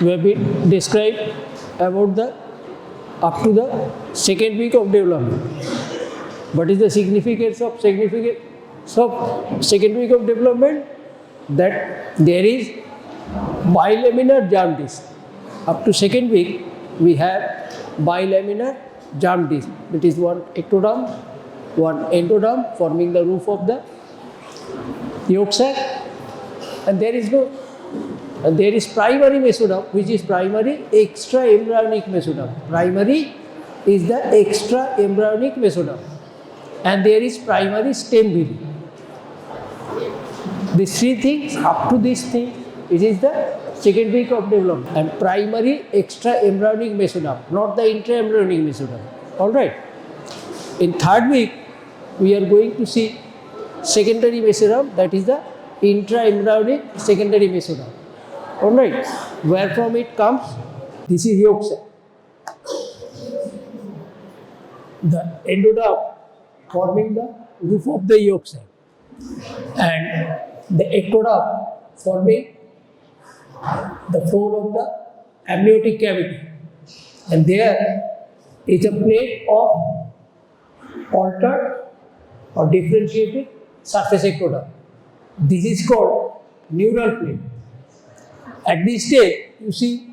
we have been described about the up to the second week of development. What is the significance of second week of development? That there is bilaminar germ disc. Up to second week, we have bilaminar germ disc. That is one ectoderm, one endoderm forming the roof of the yolk sac, and there is primary mesoderm, which is primary extra embryonic mesoderm. Primary is the extra embryonic mesoderm, and there is primary stem villi. These three things, up to this thing, it is the second week of development, and primary extra embryonic mesoderm, not the intra-embryonic mesoderm. All right. In third week, we are going to see secondary mesoderm, that is the intra-embryonic secondary mesoderm. All right. Where from it comes? This is yolk sac. The endoderm forming the roof of the yolk sac, and the ectoderm forming the floor of the amniotic cavity, and there is a plate of altered or differentiated surface ectoderm. This is called neural plate. At this stage, you see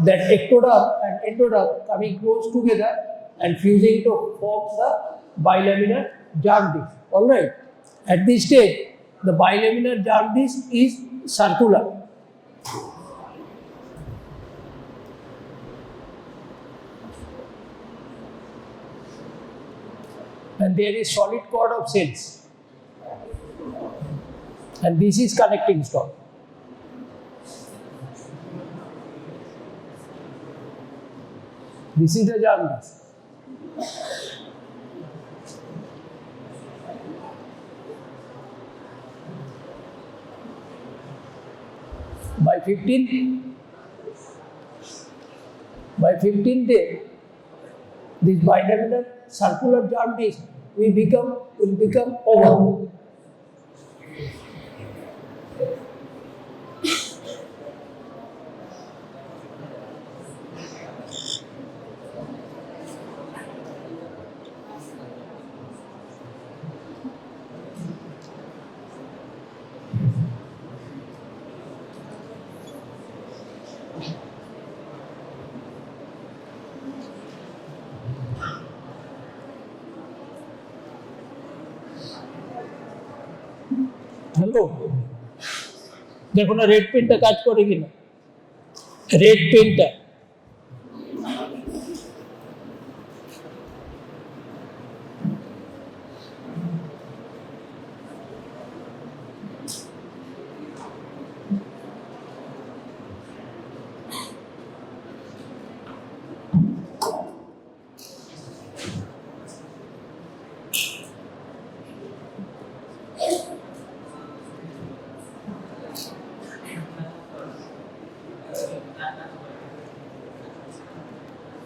that ectoderm and endoderm coming close together and fusing to form the bilaminar germ disc. All right. At this stage, the bilaminar germ disc is circular. And there is solid cord of cells, and this is connecting stalk. This is the germ disc. By 15th day, this bilaminar circular germ disc will become oval. Hello, দেখো না red পেনটা কাজ করে কিনা। Red পেনটা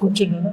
করছেন না?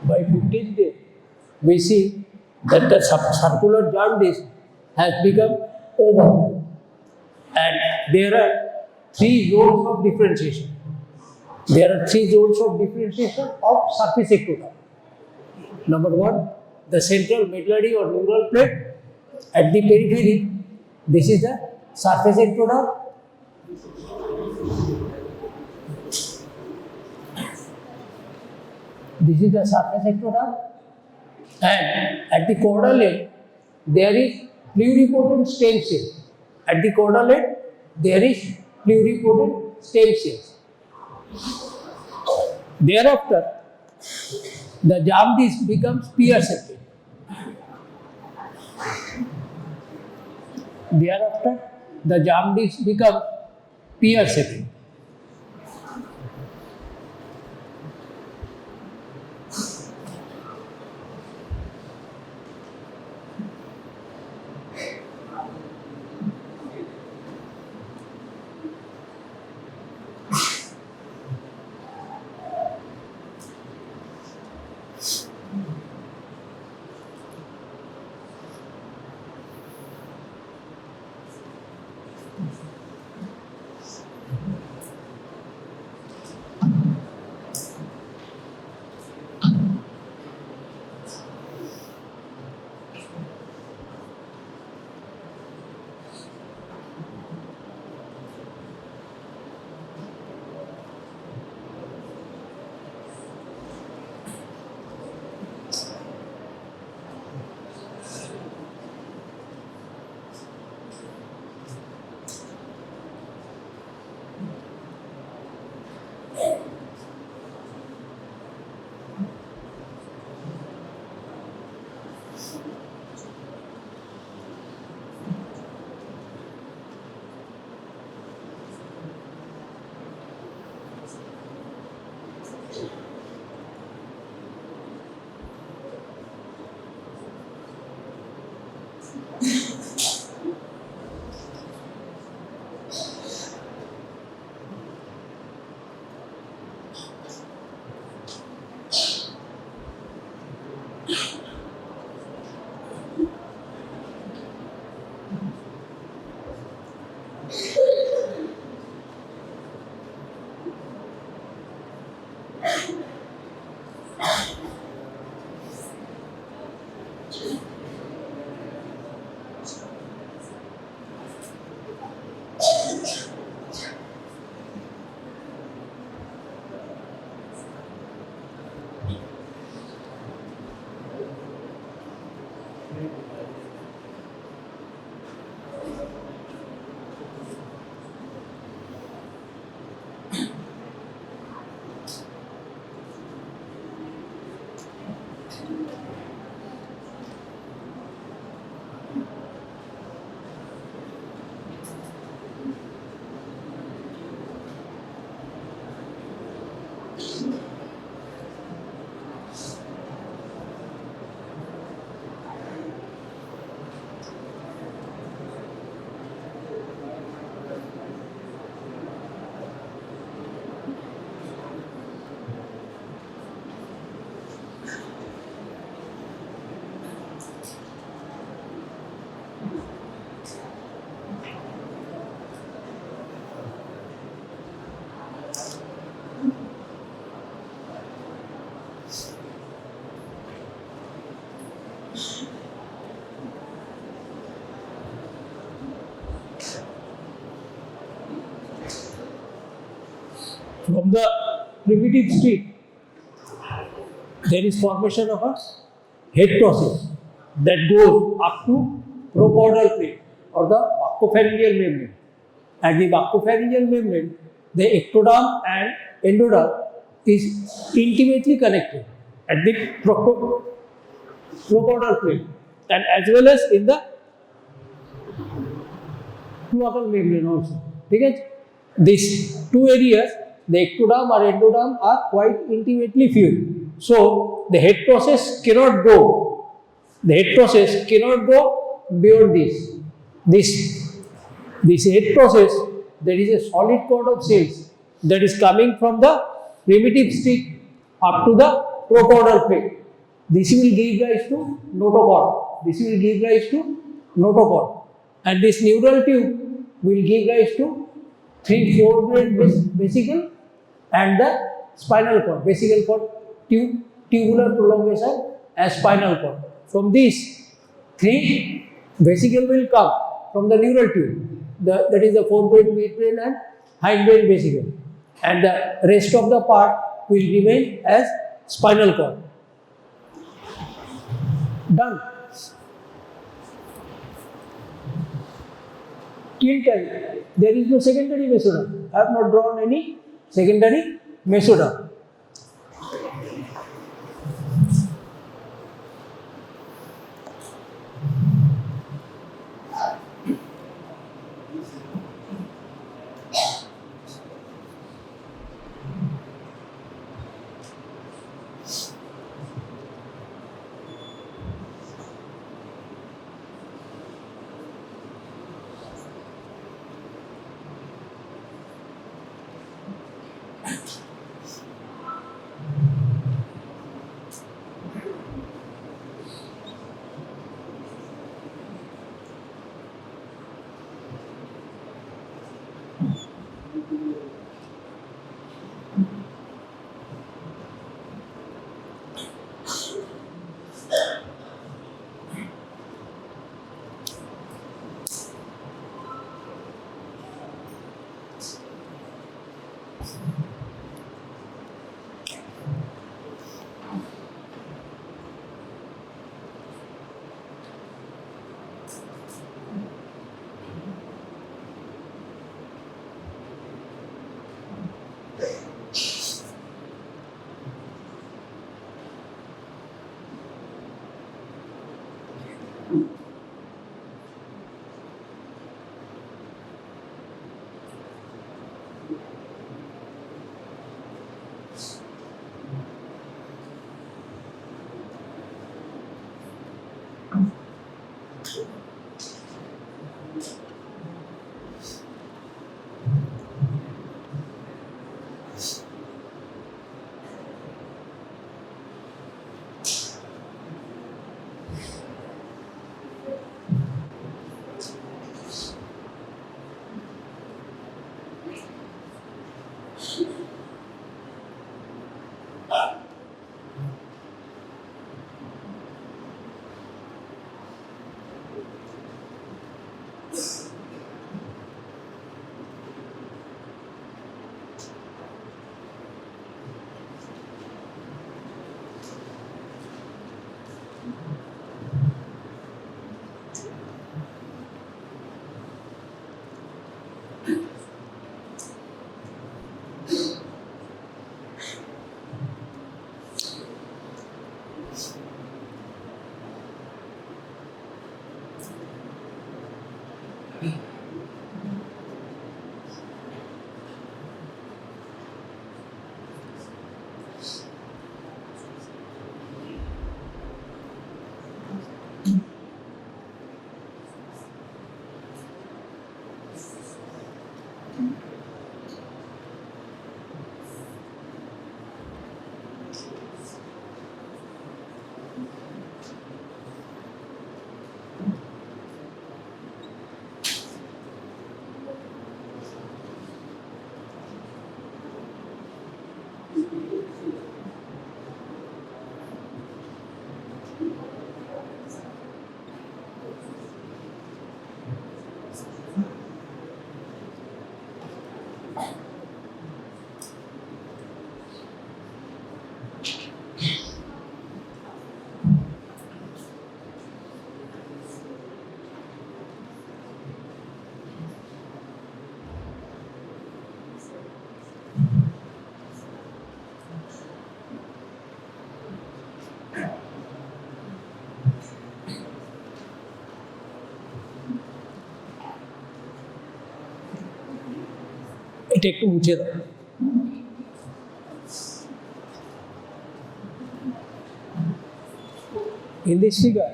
By 15th day, we see that the circular germ disc has become oval, and there are three zones of differentiation. There are three zones of differentiation of surface ectoderm. Number one, the central medullary or neural plate. At the periphery, this is the surface ectoderm. This is the surface ectoderm, and at the caudal end there is pluripotent stem cell. At the caudal end there is pluripotent stem cells. Thereafter, the germ disc becomes pear-shaped. Thereafter, the germ disc becomes pear-shaped. From the primitive state, there is formation of a head process that goes up to procaudal plate or the buccopharyngeal membrane. At the buccopharyngeal membrane, the ectoderm and endoderm is intimately connected at the procaudal plate and as well as in the cloacal membrane also. Okay? These two areas, the ectoderm or endoderm, are quite intimately fused. So the head process cannot go. The head process cannot go beyond this. This head process, there is a solid cord of cells that is coming from the primitive stick up to the procaudal plate. This will give rise to notochord. This will give rise to notochord. And this neural tube will give rise to 3 forebrain vesicle and the spinal cord, vesicle cord, tubular prolongation and spinal cord. From these 3 vesicle will come from the neural tube, that is the forebrain, midbrain and hindbrain vesicle, and the rest of the part will remain as spinal cord. Done. Till time, there is no secondary mesoderm. I have not drawn any secondary mesoderm. এটা একটু মুছে দাও। In this figure,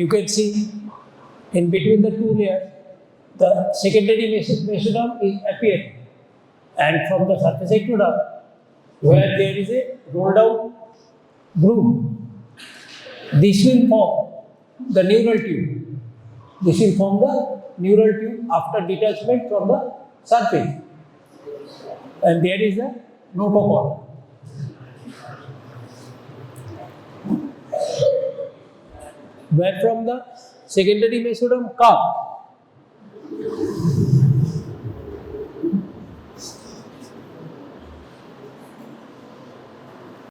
you can see in between the two layers, the secondary mesoderm is appearing, and from the surface ectoderm, where there is a rolled out groove, this will form the neural tube. This will form the neural tube after detachment from the surface, and there is the notochord. Where from the secondary mesoderm come,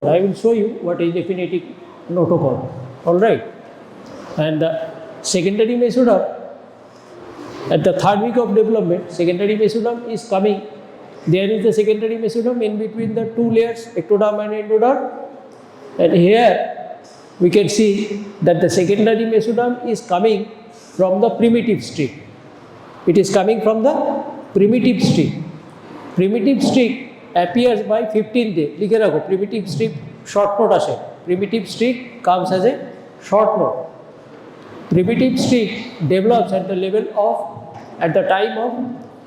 I will show you what is the phonetic notochord. All right. And the secondary mesoderm, at the third week of development, secondary mesoderm is coming. There is the secondary mesoderm in between the two layers, ectoderm and endoderm. And here we can see that the secondary mesoderm is coming from the primitive streak. It is coming from the primitive streak. Primitive streak appears by 15th day. লিখে রাখো, primitive streak short note আসে. Primitive streak comes as a short note. Primitive streak develops at the level of, at the time of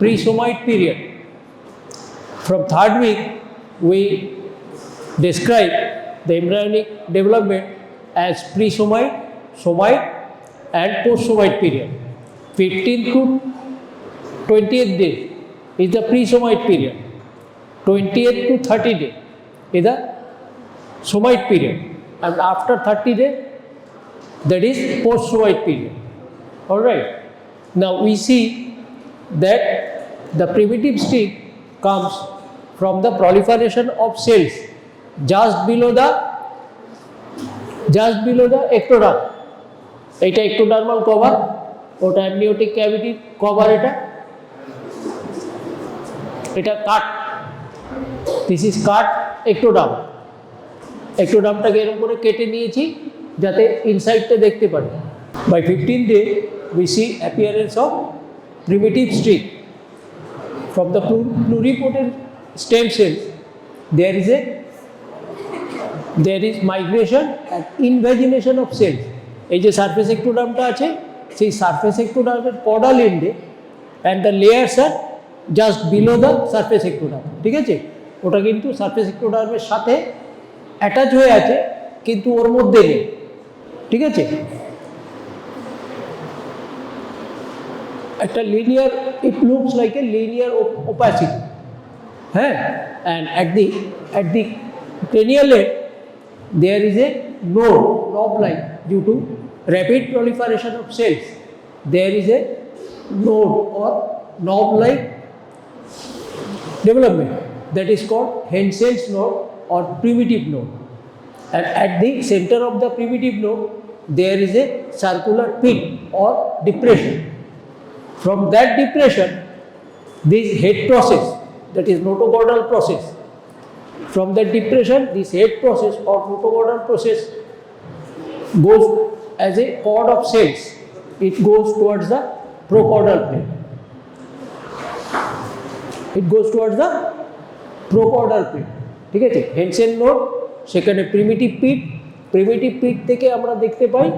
pre-somite period. From third week, we describe the embryonic development as pre-somite, somite and post-somite period. 15th to 20th day is the pre-somite period. 20th to 30 day is the somite period. And after 30 day, that is post-somite period. All right. Now we see that the primitive streak comes from the proliferation of cells just below the ectoderm. এটা ectodermal cover, ওটা amniotic cavity cover, এটা কাট, this is cut ectoderm. ectodermটাকে এরকম করে কেটে নিয়েছি যাতে ইনসাইডটা দেখতে পারে। By 15th day we see appearance of primitive streak. From the pluripotent stem cells there is migration and invagination of cells. এই যে সারফেস ectodermটা আছে, সেই surface ectodermের caudal end and the layers are just below the surface ectoderm. ঠিক আছে, ওটা কিন্তু surface ectodermের সাথে attach হয়ে আছে কিন্তু ওর মধ্যে নেই। ঠিক আছে, একটা linear, it looks like a linear opacity. And at the cranial end there is a knob-like, due to rapid proliferation of cells. There is a node or knob-like development that is called Hensel's node or primitive node. And at the center of the primitive node there is a circular pit or depression. From that depression, this head process, that is notochordal process, from that depression, this head process or notochordal process goes as a cord of cells. It goes towards the procaudal plane. It goes towards the procaudal plane. ঠিক আছে, Hensel node, সেখানে primitive পিট থেকে আমরা দেখতে পাই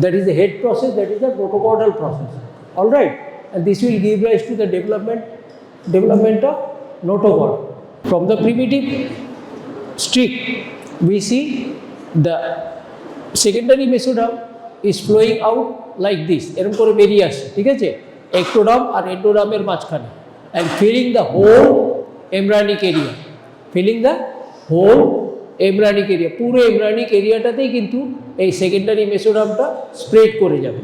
that is the head process, that is the notochordal process. All right, and this will give rise to the development of notochord. From the primitive streak we see the secondary mesoderm is flowing out like this, এরকম করে বেরিয়ে আসছে। ঠিক আছে, ectoderm আর endoderm-এর মাঝখানে, and filling the whole embryonic area, পুরো embryonic এরিয়াটাতেই কিন্তু এই সেকেন্ডারি মেসোডার্মটা স্প্রেড করে যাবে।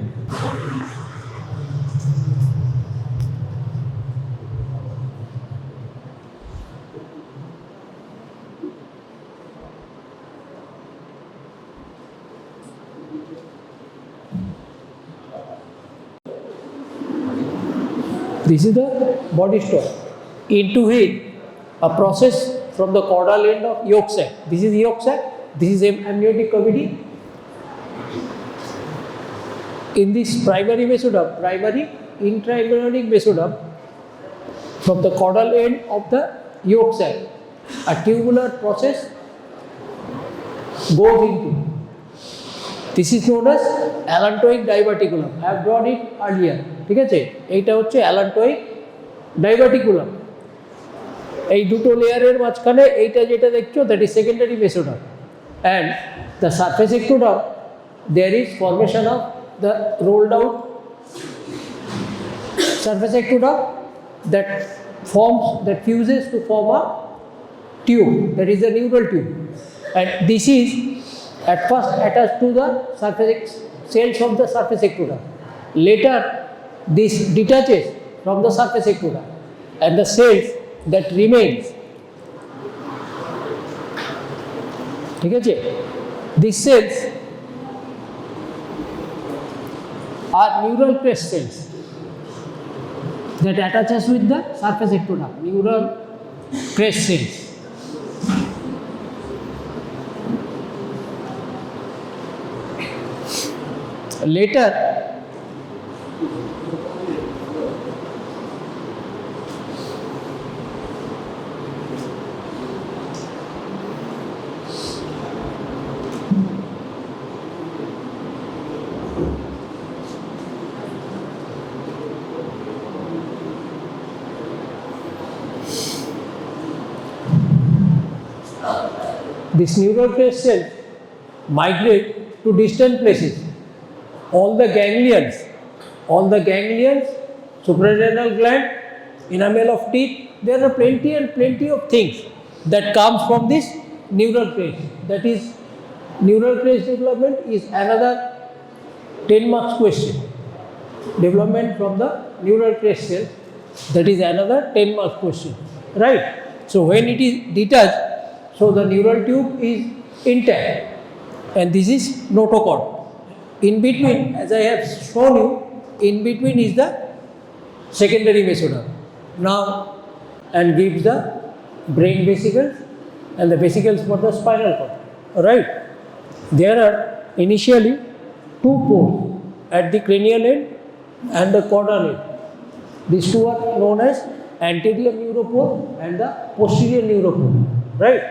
This is the body stalk. Into it, a process from the caudal end of yolk sac. This is yolk sac. This is amniotic cavity. In this primary intraembryonic mesoderm, from the caudal end of the yolk sac, a tubular process goes into. This is known as allantoic diverticulum. I have drawn it earlier. ঠিক আছে, এইটা হচ্ছে allantoic diverticulum. এই দুটো লেয়ারের মাঝখানে এইটা যেটা দেখছো, that is secondary mesoderm. And the surface ectoderm, there is formation of the rolled out surface ectoderm that fuses to form a tube, that is the neural tube. And this is at first attached to the surface cells of the surface ectoderm. Later this detaches from the surface ectoderm, and the cells that remains ঠিক আছে? These cells are neural crest cells that attaches with the surface ectoderm. Neural crest cells. Later, this neural crest cell migrate to distant places. All the ganglions, suprarenal gland, enamel of teeth, there are plenty of things that comes from this neural crest. That is, neural crest development is another 10 marks question. Development from the neural crest cell, that is another 10 marks question, right? So when it is detached, so the neural tube is intact, and this is notochord. In between, as I have shown you, in between is the secondary mesoderm. Now, and gives the brain vesicles and the vesicles for the spinal cord. Alright? There are initially two pores at the cranial end and the caudal end. These two are known as anterior neuropore and the posterior neuropore. Right?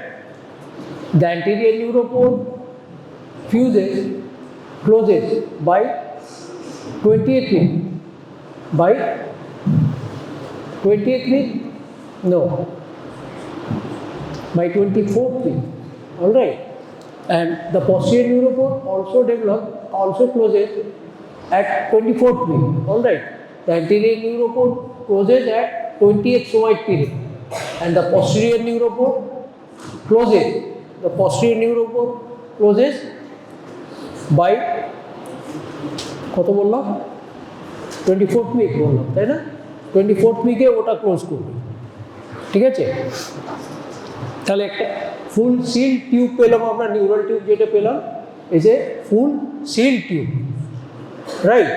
The anterior neuropore closes by 20th week. By 20th week? No. By 24th week. Alright. And the posterior neuropore also closes at 24th week. Alright. The anterior neuropore closes at 20th somite period. And the posterior neuropore closes by কত বললাম 24th week বললাম, তাই না? 24th উইকে ওটা close করবে, ঠিক আছে? তাহলে একটা ফুল সিল টিউব পেলাম আমরা, নিউরাল টিউব যেটা পেলাম is a full seal tube, right?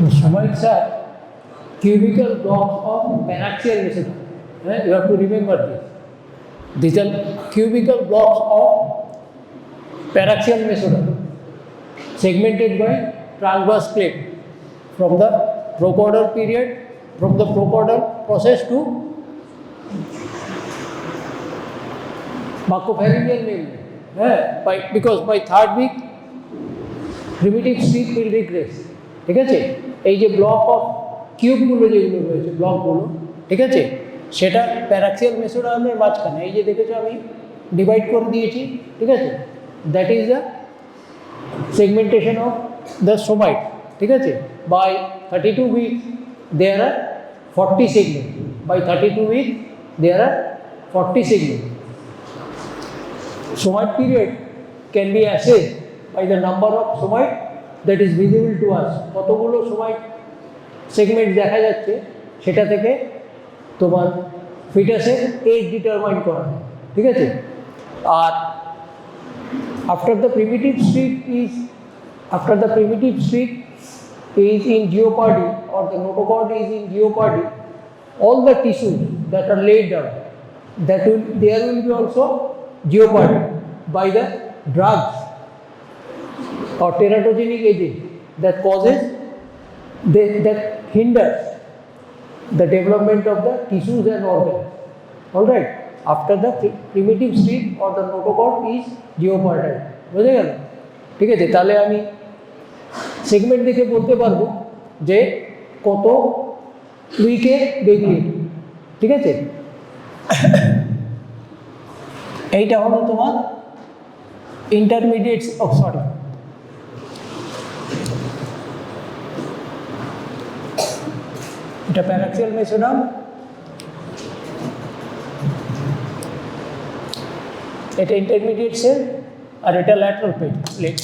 The somites are cubical blocks of panaxial mesoderm. You have to remember this. These are cubical blocks of panaxial mesoderm segmented by transverse cleft from the procaudal period, from the procaudal process to macropharyngeal membrane. Because by third week primitive streak will regress. ঠিক আছে, এই যে block of কিউবগুলো যেগুলো রয়েছে ব্লকগুলো, ঠিক আছে, সেটা paraxial মেসোডার্মের মাঝখানে এই যে দেখেছো আমি ডিভাইড করে দিয়েছি, ঠিক আছে, that is the segmentation of the somite, ঠিক আছে। By 32 week there are 40 segment, by 32 week there are 40 segment. Somite period can be assessed by the number of somite that is visible to us. কতগুলো somite segment দেখা যাচ্ছে সেটা থেকে তোমার ফিটাসের age determine করা, ঠিক আছে। আর after the primitive streak is in jeopardy, or the notochord is in jeopardy, all the tissues that are laid down, there will be also jeopardy by the drugs or teratogenic agent that hinders the development of the tissues and organs. All right, after the primitive streak or the notochord is jeopardized. বুঝে গেল? ঠিক আছে, তাহলে আমি segment দেখে বলতে পারবো যে কত উইকে বেবি, ঠিক আছে। এইটা হলো তোমার ইন্টারমিডিয়েট এটা প্যারাক্সিয়াল মেসোডার্ম, এটা ইন্টারমিডিয়েট সেল, আর এটা lateral plate.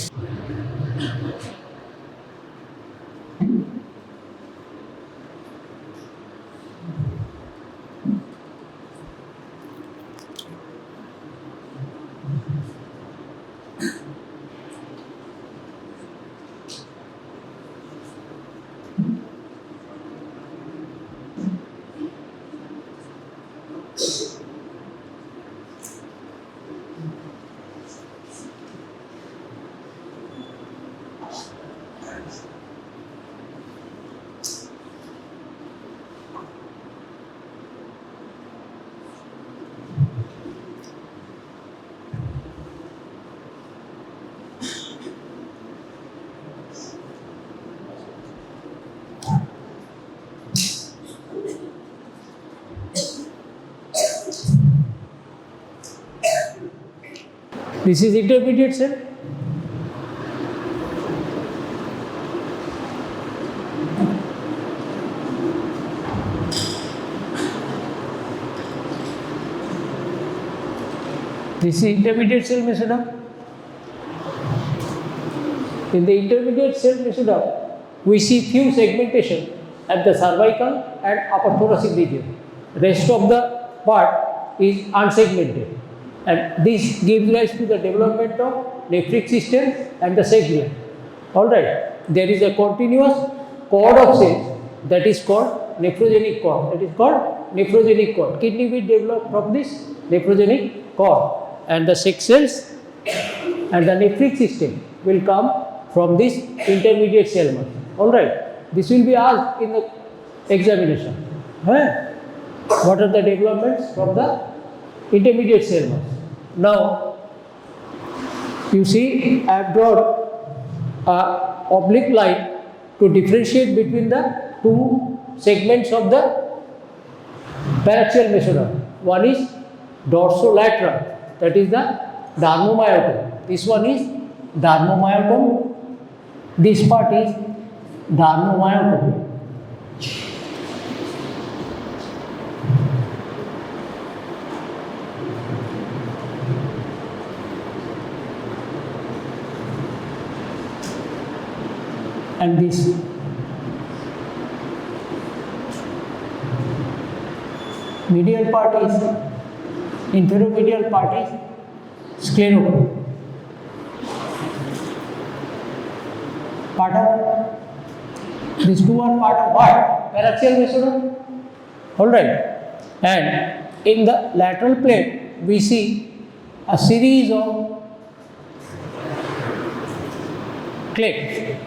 This is intermediate cell. This is intermediate cell mesoderm. In the intermediate cell mesoderm, we see few segmentation at the cervical and upper thoracic region. Rest of the part is unsegmented, and this gives rise to the development of nephric system and the sex gland. All right, there is a continuous cord of cells that is called nephrogenic cord. That is called nephrogenic cord. Kidney will develop from this nephrogenic cord, and the sex cells and the nephric system will come from this intermediate cell mass. All right, this will be asked in the examination. What are the developments from the intermediate cell mass? Now, you see, I have drawn a oblique line to differentiate between the two segments of the paraxial mesoderm. One is dorsolateral, that is the dermomyotum. This one is dermomyotum. This part is dermomyotum. And this medial part is, inferior-medial part is sclerotum. Part of, these two are part of what? Paraxial mesoderm. All right. And in the lateral plate, we see a series of clefts.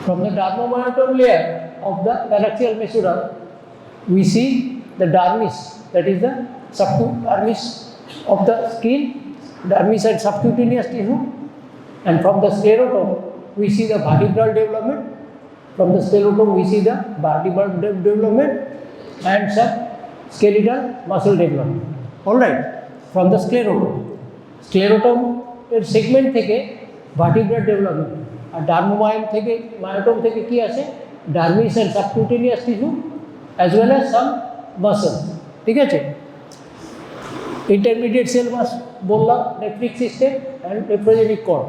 From the dermomyotum layer of the paraxial mesoderm, we see the dermis, that is the subdermis of the skin, dermis and subcutaneous tissue, and from the sclerotum, we see the vertebral development. From the sclerotum, we see the vertebral development and some skeletal muscle development. All right. From the sclerotum segment থেকে vertebral development. আর dermomyotome থেকে কি আসে dermis and subcutaneous tissue as well as some muscle ঠিক আছে intermediate cell mass বললাম nephric system and nephrogenic cord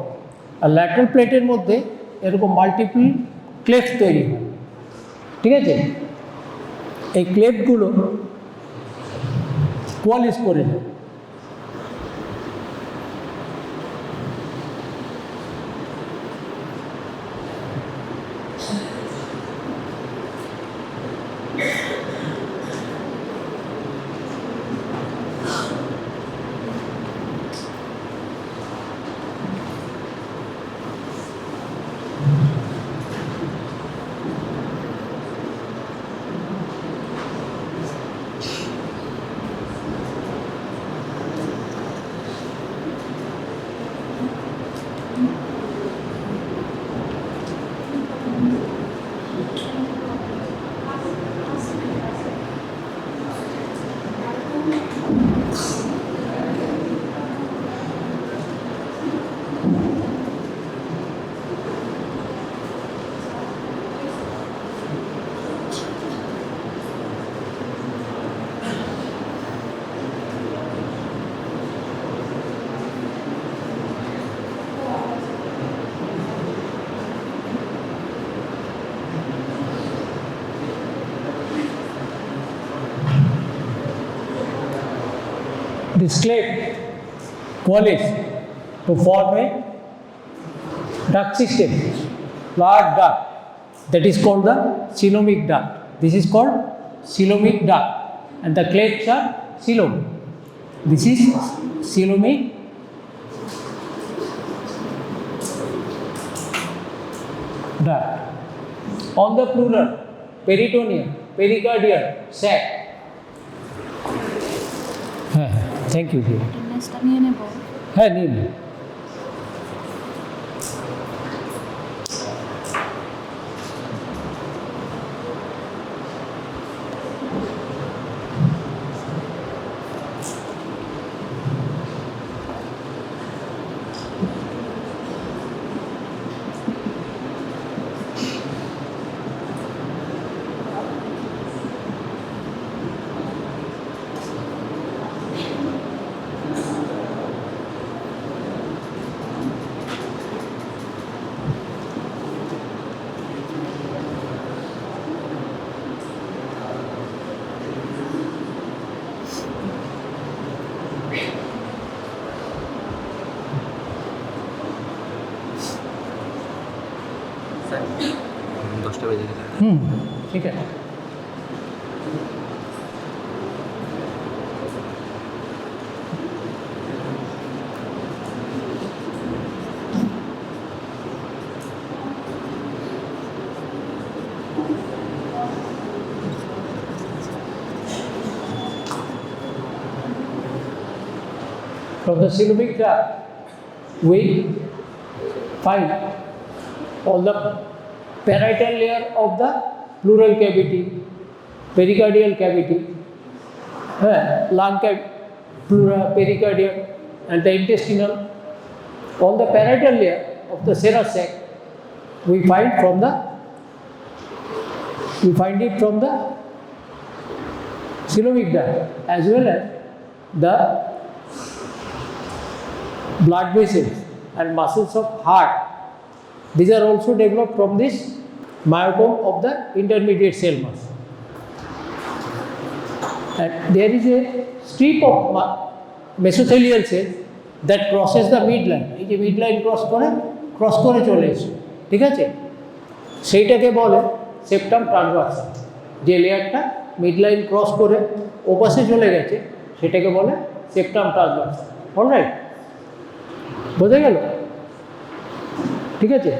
আর lateral প্লেটের মধ্যে এরকম মাল্টিপল ক্লেফট তৈরি হয় ঠিক আছে এই ক্লেফটগুলো কোয়ালিস করে যায় This cleft coalesce to form a duct system, large duct that is called the coelomic duct. This is called coelomic duct and the clefts are coelom. This is coelomic duct. On the pleural, peritoneum, pericardium, sac. Thank you. হ্যাঁ নিন 10টা বেজে গেছে। ঠিক আছে। From the coelomic tract, we find all the parietal layer of the pleural cavity, pericardial cavity, lung cavity, pleura, pericardium, and the intestinal. All the parietal layer of the serous sac we find it from the coelomic tract, as well as the blood vessels and muscles of heart. These are also developed from this myocomb of the intermediate cell mass. And there is a strip of mesothelial cells that crosses the midline. এই যে midline cross করে চলে এসে, ঠিক আছে, সেইটাকে বলে septum ট্রান্সভার্সাম। যে লেয়ারটা মিডলাইন ক্রস করে ওপাশে চলে গেছে সেটাকে বলে সেপ্টাম ট্রান্সভার্সাম। অলরাইট, বোঝা গেল? ঠিক আছে।